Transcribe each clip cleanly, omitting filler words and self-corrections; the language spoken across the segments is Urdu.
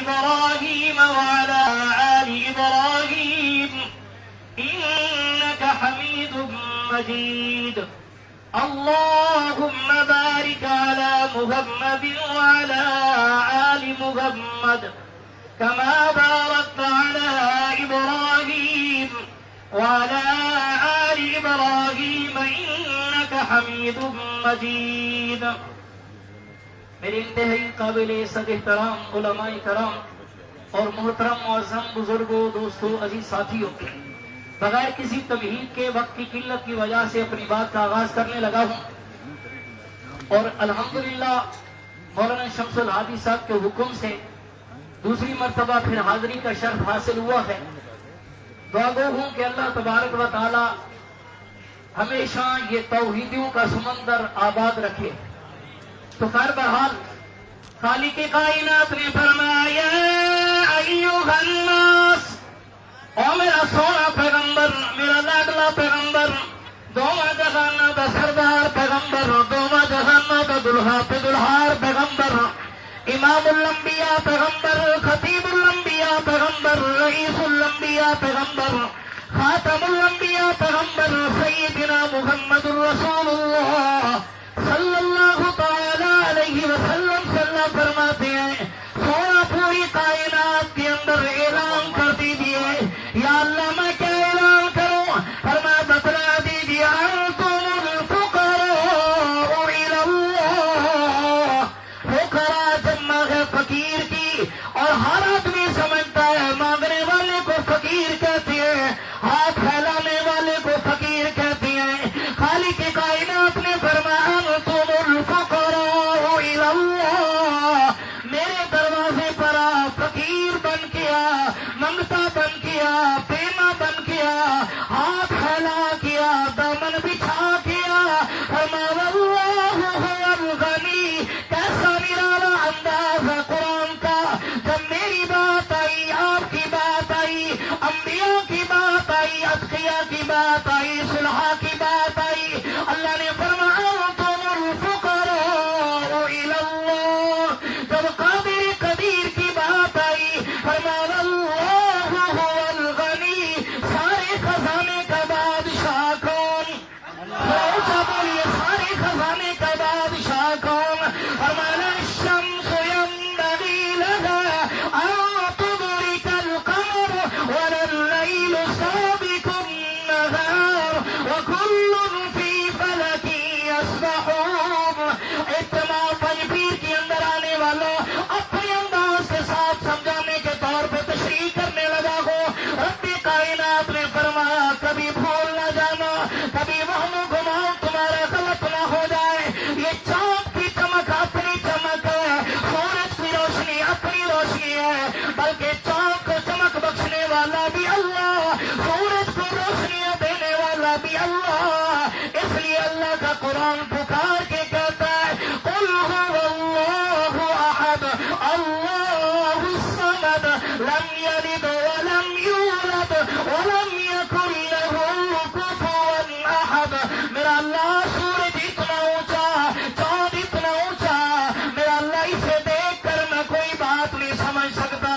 إبراهيم وعلى آل إبراهيم إنك حميد مجيد. اللهم بارك على محمد وعلى آل محمد كما باركت على إبراهيم وعلى آل إبراهيم إنك حميد مجيد. میرے انتہائی قابل عزت احترام علماء کرام اور محترم معظم بزرگوں، دوستوں، عزیز ساتھیوں، بغیر کسی تمہید کے وقت کی قلت کی وجہ سے اپنی بات کا آغاز کرنے لگا ہوں، اور الحمدللہ مولانا شمس الہادی صاحب کے حکم سے دوسری مرتبہ پھر حاضری کا شرف حاصل ہوا ہے. دعا گو ہوں کہ اللہ تبارک و تعالی ہمیشہ یہ توحیدیوں کا سمندر آباد رکھے. تو خیر بہرحال خالق کائنات نے فرمایا ایھا الناس، او میرا سونا پیغمبر، میرا لاڈلا پیغمبر، دوواں جہاناں دا سردار پیغمبر، دوواں جہاناں دا دلہا پہ دلہار پیغمبر، امام الانبیاء پیغمبر، خطیب الانبیاء پیغمبر، رئیس الانبیاء پیغمبر، خاتم الانبیاء پیغمبر، سیدنا محمد رسول اللہ صلی اللہ تعالی علیہ وسلم صلی اللہ فرماتے ہیں سونا پوری کائنات کے اندر اعلان کر دیجئے. یا اللہ میں کیا اعلان کروں؟ فرمایا بتلا دیجئے انتم الفقراء الی اللہ. فقراء جمع ہے فقیر کی، اور ہر آدمی سمجھتا ہے مانگنے والے کو فقیر کہتے ہیں، ہاتھ پھیلانے والے کو فقیر کہتے ہیں. خالق کائنات نے فرمایا انتم الفقراء الی اللہ. میرے دروازے پر فقیر بن کیا، منگتا بن کیا، پیما بن کیا، ہاتھ پھیلا کیا، دامن بچھا کیا. فرمایا اللہ هو الغنی. کیسا نرالا انداز ہے قرآن کا. جب میری بات آئی، آپ کی بات آئی، انبیاء کی بات آئی، اتقیاء کی بات آئی، صلحاء کی بات آئی، اللہ نے فرمایا انتم الفقراء الی اللہ. جب قادر قدیر کی بات آئی، فرمایا اللہ هو الغنی. سارے خزانے کا بادشاہ کون؟ اونچا بولیے، سارے خزانے کا بادشاہ کون؟ فرمایا الشمس ينبغي لها ان تدرك القمر ولا الليل سابق النهار وكل في فلك يسبحون. اجتماع پنجپیر کے اندر آنے والوں اپنے انداز کے ساتھ سمجھانے کے طور پہ تشریح کرنے لگا ہو. رب کائنات نے فرمایا کبھی بھول نہ جانا، کبھی وہم و گمان تمہارا غلط نہ ہو جائے. یہ چاند کی چمک اپنی چمک ہے، سورج کی روشنی اپنی روشنی ہے، بلکہ چاند کو چمک بخشنے والا بھی اللہ، سورج کو روشنیاں دینے والا بھی اللہ. اس لیے اللہ کا قرآن پکار کے کہتا ہے قل هو اللہ احد اللہ الصمد لم یلد ولم یولد ولم یکن له کفوا احد. میرا اللہ سورج اتنا اونچا، چاند اتنا اونچا، میرا اللہ اسے دیکھ کر میں کوئی بات نہیں سمجھ سکتا.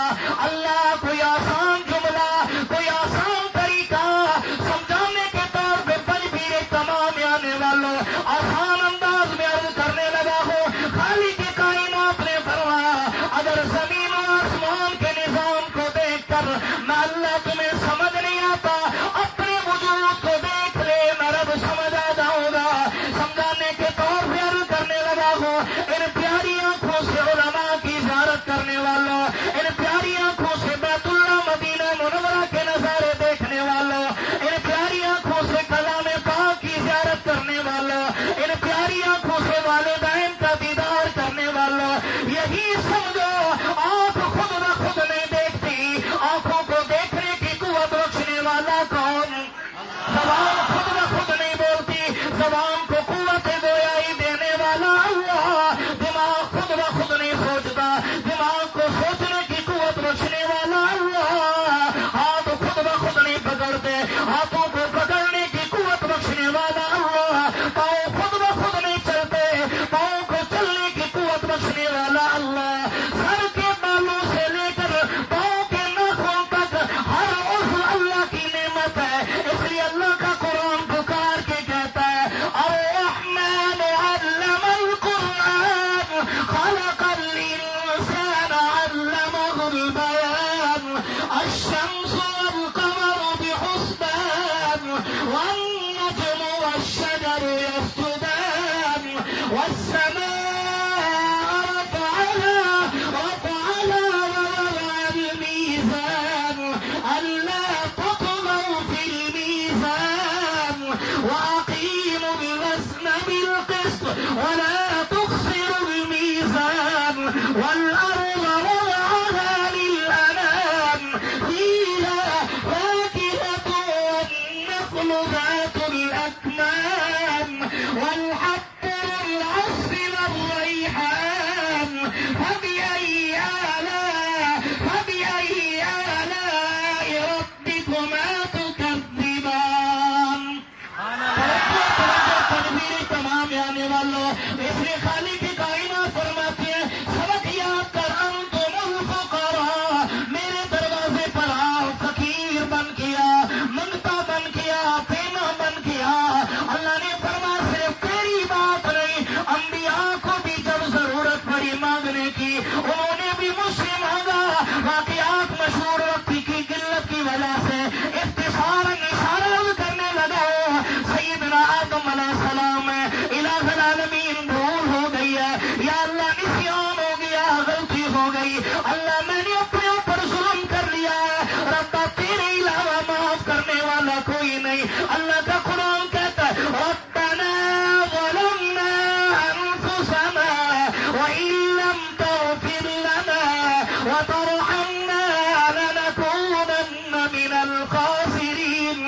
اللہ کوئی آسان جملہ، کوئی آسان طریقہ سمجھانے کے طور پہ پنجپیر تمام آنے والوں آسان انداز میں عرض کرنے لگا ہو. خالق کائنات نے فرمایا اگر زمین و آسمان کے نظام کو دیکھ کر میں اللہ تمہیں سمجھ نہیں آتا، اپنے وجود کو دیکھ لے، میں رب سمجھ آ جاؤں گا. سمجھانے کے طور پہ عرض کرنے لگا ہو ان پیاری آنکھوں سے علماء کی زیارت کرنے والوں، ان پیاری آنکھوں سے البيان الشمس والقمر بحسبان والنجم والشجر يسجدان والسماء رفعها ووضع الميزان ألا تطغوا في الميزان وأقيموا الوزن بالقسط ولا تخسروا الميزان والأرض وضعها للأنام فيها فاكهة والنخل ذات الأكمام والحب والعسل والريحان فبأي آلاء ربكما تكذبان. تکبیر تمام آنے والوں اس لیے خالق کی کائنات فرماتے ہیں سبق یاد کر انتم الفقراء میرے دروازے پر آؤ فقیر بن کیا منگتا بن کیا پینا بن کیا. اللہ نے فرمایا صرف تیری بات نہیں انبیاء کو بھی جب ضرورت پڑی مانگنے کی انہوں نے بھی مجھ سے مانگا. واقعات مشہور وقت کی قلت کی وجہ سے اختصاراً اشارہ کرنے لگا. سیدنا آدم علیہ السلام الہ العالمین بھول ہو گئی ہے یا اللہ نسیان ہو گیا غلطی ہو گئی اللہ میں نے اپنے اوپر ظلم کر لیا ہے ربا تیرے علاوہ معاف کرنے والا کوئی نہیں. اللہ کا قرآن کہتا ہے ربنا ظلمنا انفسنا وان لم تغفر لنا وترحمنا لنكونن من الخاسرین.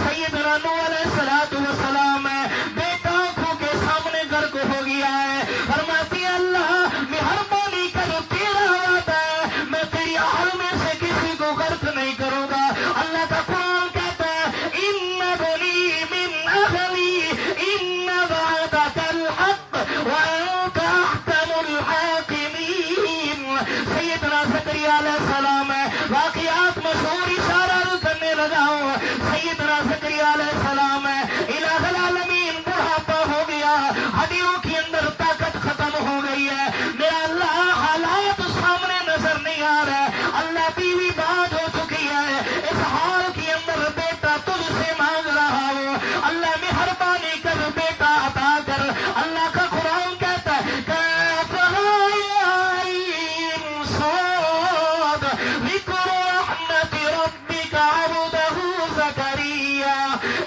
سیدنا نوح علیہ السلام بیٹا آنکھوں کے سامنے غرق ہو گیا ہے فرماتی اللہ مہربانی کر تیرا وعدہ ہے میں تیری آڑ میں سے کسی کو غرق نہیں کروں گا. اللہ کا قرآن کہتا ہے ان بنی من اہلی ان وعدک الحق وانت احکم الحاکمین. سیدنا زکریا علیہ السلام واقعات مشہور اشارہ کرنے لگا ہوں. سیدنا زکریا علیہ السلام الہ العالمین بڑھاپا ہو گیا ہڈیوں کے اندر طاقت ختم ہو گئی ہے. میرا اللہ حالات سامنے نظر نہیں آ رہا ہے اللہ بیوی بعد ہو چکی ہے اس حال کے اندر بیٹا تجھ سے مانگ رہا ہوں اللہ مہربانی کر بیٹا عطا کر. اللہ کا قرآن کہتا ہے صاد ذکر رحمت ربک عبدہ زکریا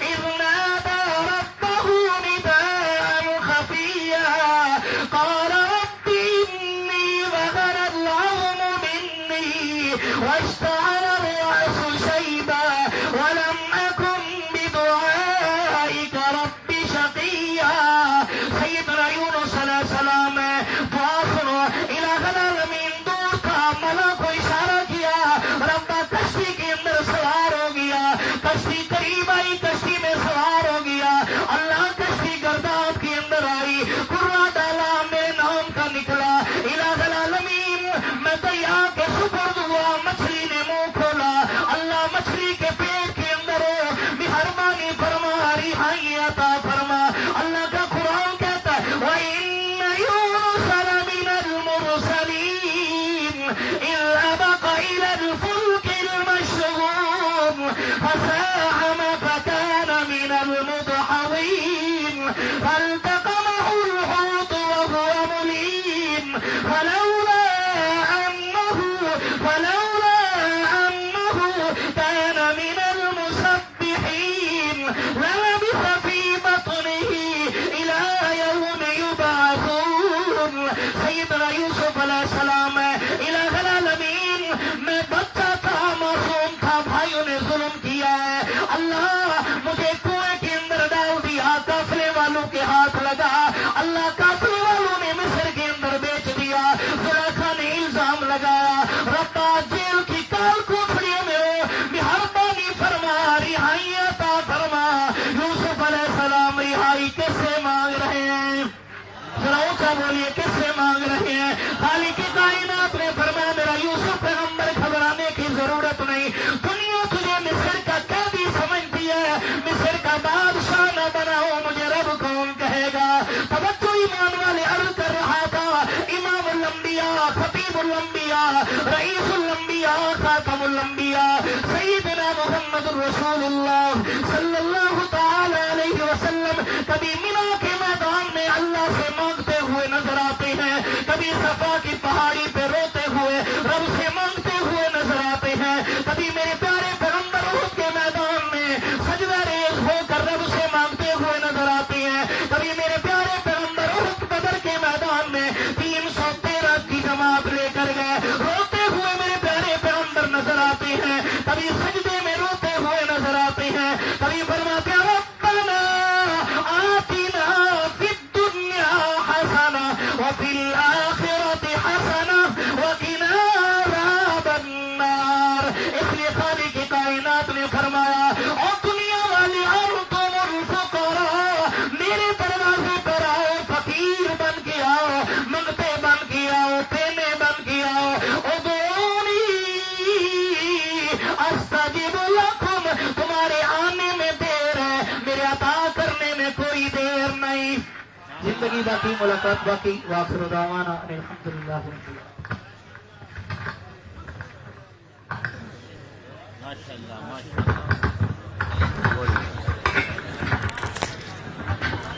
اذ نادى ربه نداء خفيا قال رب إني ظهر العظم مني واشتعل الرأس شيبا ولم أكن بدعائك رب شقيا. سیدنا یونس علیہ السلام دعا سنو الہ العالمین دور تھا ملا کو اشارہ کیا ربا کشتی کے اندر سوار ہو گیا کشتی قریب آئی کشتی میں سوار ہو گیا اللہ کشتی گرداب کے اندر آئی قرہ ڈالا میرے نام کا نکلا الہ العالمین میں دریا کے سپرد ہوا مچھلی نے منہ کھولا اللہ مچھلی کے پیٹ کے اندر مہربانی فرما رہائی عطا فرما. اللہ کا قرآن کہتا ہے وَإِنَّ يُونُسَ لَمِنَ الْمُرْسَلِينَ إِذْ أَبَقَ إِلَى الْفُلْكِ الْمَشْحُونِ فَسَاهَمَ فَكَانَ مِنَ الْمُدْحَضِينَ فَالْتَقَمَهُ الْحُوتُ وَهُوَ مُلِيمٌ فَلَوْلَا أَنَّهُ كَانَ مِنَ الْمُسَبِّحِينَ لَلَبِثَ فِي بَطْنِهِ إِلَى يَوْمِ يُبْعَثُونَ. سیدنا یوسف علیہ السلام الہ العالمین میں بچہ تھا معصوم تھا بھائیوں نے ظلم کیا ہے اللہ مجھے کنویں کے اندر ڈال دیا قافلے والوں کے ہاتھ لگا اللہ قافلے والوں نے مصر کے اندر بیچ دیا زلیخا نے الزام لگایا ربا جیل کی کال کوٹڑیوں میں ہو مہربانی فرما رہائی عطا فرما. یوسف علیہ السلام رہائی کس سے مانگ رہے ہیں ذرا اونچا بولیے کس سے مانگ رہے ہیں. خالق کائنات نے فرمایا میرا یوسف پیغمبر گھبرانے کی ضرورت نہیں دنیا تجھے مصر کا قیدی سمجھتی ہے مصر کا بادشاہ نہ بناؤ مجھے رب کون کہے گا. توجہ ایمان والے عرض کر رہا تھا امام الانبیاء خطیب الانبیاء رئیس الانبیاء کبھی صفا کی پہاڑی پہ روتے ہوئے رب سے مانگتے ہوئے نظر آتے ہیں، کبھی میرے پیارے پیغمبر احد کے میدان میں سجدہ ریز ہو کر رب سے مانگتے ہوئے نظر آتے ہیں، کبھی میرے پیارے پیغمبر احد بدر کے میدان میں 313 کی جماعت لے کر گئے، روتے ہوئے میرے پیارے پیغمبر نظر آتے ہیں، کبھی سجدے میں روتے ہوئے نظر آتے ہیں، کبھی فرماتے ہیں ربنا آتنا فی الدنیا حسنہ وفی الآخرۃ حسنہ وقنا عذاب النار۔ اس لیے خالق کائنات نے فرمایا اور دنیا والے انتم الفقراء، میرے دروازے پر آؤ، فقیر بن کے آؤ، منگتے بن کے آؤ، دینے بن کے آؤ، ادعونی استجب لکم، تمہارے آنے میں دیر ہے، میرے عطا کرنے میں کوئی دیر نہیں۔ زندگی باقی، ملاقات باقی، وآخر دعوانا ان الحمدللہ رب العالمین۔ ماشاءاللہ ماشاءاللہ۔